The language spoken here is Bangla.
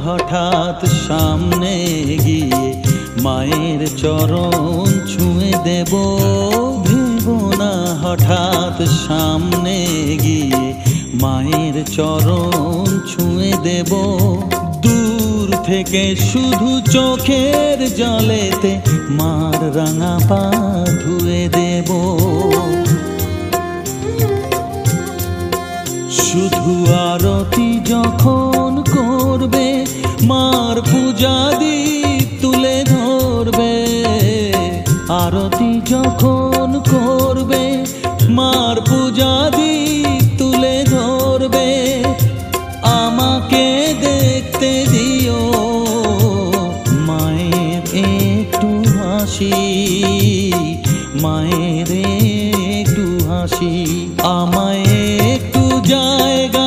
হঠাৎ সামনে গিয়ে মায়ের চরণ ছুঁয়ে দেব। ভেবো না হঠাৎ সামনে গিয়ে মায়ের চরণ ছুঁয়ে দেব। দূর থেকে শুধু চোখের জলেতে মার রাঙা পা ধুয়ে দেব। শুধু আরতি যখন করবে মার পূজা দীপ তুলে ধরবে। আরতি যখন করবে মার পূজা দীপ তুলে ধরবে। আমাকে দেখতে দিও মায়ের একটু হাসি, মায়ের একটু হাসি। আমায় একটু জায়গা